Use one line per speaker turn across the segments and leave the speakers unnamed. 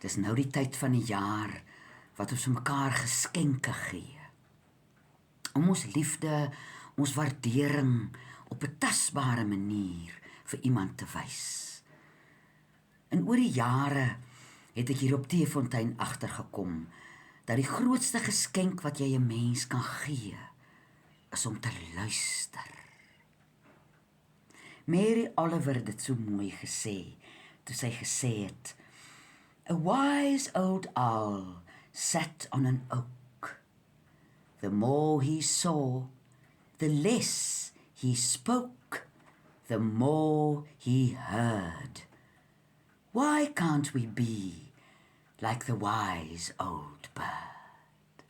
Dis nou die tyd van die jaar wat ons mekaar geskenke gee. Om ons liefde, ons waardering op 'n tasbare manier vir iemand te wys. En oor die jare het ek hier op Teefontein agtergekom dat die grootste geskenk wat jy 'n mens kan gee, is om te luister. Mary Oliver het dit so mooi gesê, toe sy gesê het, "A wise old owl sat on an oak. The more he saw, the less he spoke, the more he heard. Why can't we be like the wise old bird?"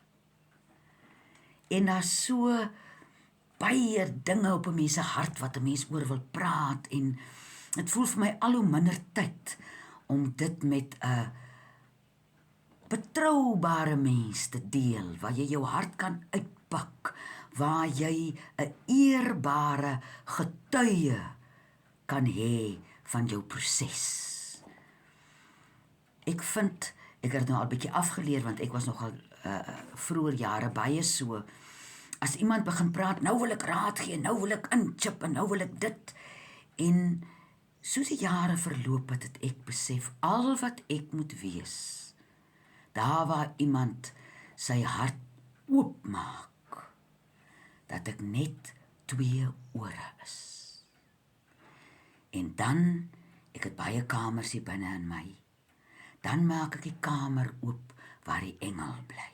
En daar's so baie dinge op 'n mens se hart wat 'n mens oor wil praat, en dit voel vir my al hoe minder tyd om dit met 'n betroubare mens te deel, waar jy jou hart kan uitpak, waar jy 'n eerbare getuie kan hê van jou proses. Ek vind, ek het nou al 'n bietjie afgeleer, want ek was nogal vroeër jare baie so, as iemand begin praat, nou wil ek raad gee, nou wil ek inchip, en nou wil ek dit, en soos die jare verloop het ek besef, al wat ek moet wees, daar waar iemand sy hart oopmaak, dat ek net 2 ore is. En dan, ek het baie kamers hier binne in my, dan maak ek die kamer oop waar die engel bly,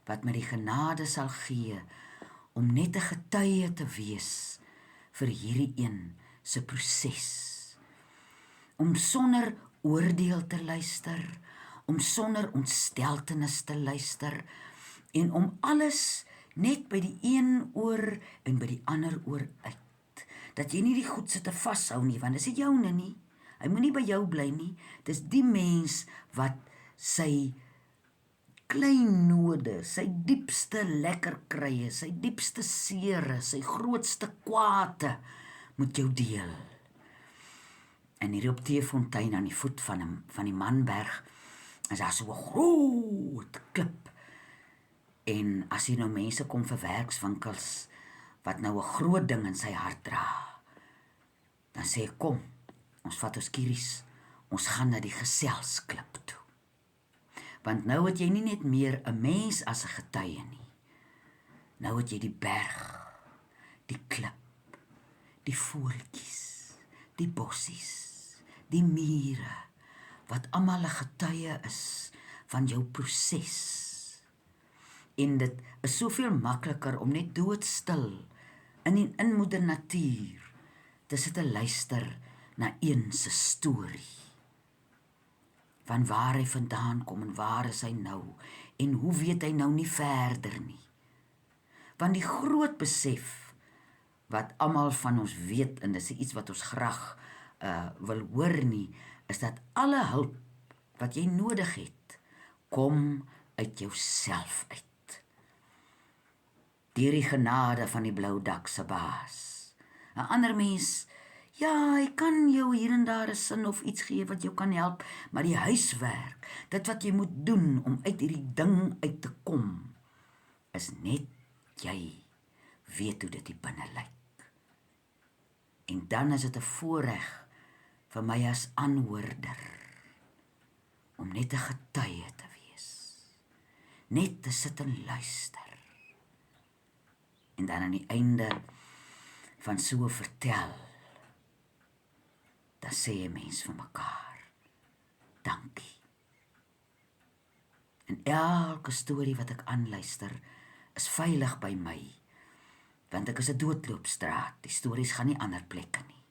wat my die genade sal gee om net 'n getuie te wees vir hierdie een se proses, om sonder oordeel te luister, om sonder ontsteltenis te luister, en om alles net by die een oor en by die ander oor uit, dat jy nie die goed sit te vashou nie, want dis nie joune nie, hy moet nie by jou bly nie, dis die mens wat sy klein node, sy diepste lekker krye, sy diepste seere, sy grootste kwade, moet jou deel. En hier op Teefontein aan die voet van die Manberg, is daar so 'n groot klip, en as hier nou mense kom vir werkswinkels, wat nou 'n groot ding in sy hart dra, dan sê ek, kom, ons vat ons kieries, ons gaan na die geselsklip toe. Want nou het jy nie net meer 'n mens as 'n getuie nie. Nou het jy die berg, die klip, die voeltjies, die bossies, die mure, wat almal 'n getuie is van jou proses. En dit is soveel makliker om net doodstil in moeder natuur te sit te luister na een se storie. Van waar hy vandaan kom en waar is hy nou, en hoe weet hy nou nie verder nie. Want die groot besef wat almal van ons weet, en dis iets wat ons graag wil hoor nie, is dat alle hulp wat jy nodig het, kom uit jouself uit. Deur die genade van die blou dak se baas. 'n Ander mens, ja, hy kan jou hier en daar 'n sin of iets gee wat jou kan help, maar die huiswerk, dit wat jy moet doen om uit hierdie ding uit te kom, is net jy weet hoe dit hier binne lyk. En dan is dit 'n voorreg vir my as aanhoorder om net 'n getuie te wees, net te sit en luister, en dan aan die einde van so 'n vertel, dan sê 'n mens vir mekaar, dankie. En elke storie wat ek aanluister, is veilig by my, want ek is 'n doodloopstraat, die stories gaan nie ander plekke nie.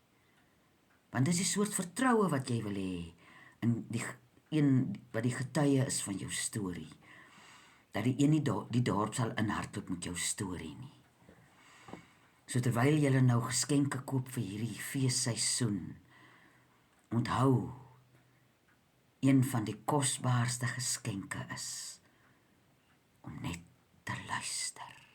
Want dis die soort vertroue wat jy wil hê, in die een wat die getuie is van jou storie, dat die een nie die dorp sal inhardloop met jou storie nie. So terwyl julle nou geskenke koop vir hierdie feesseisoen, onthou, een van die kosbaarste geskenke is om net te luister.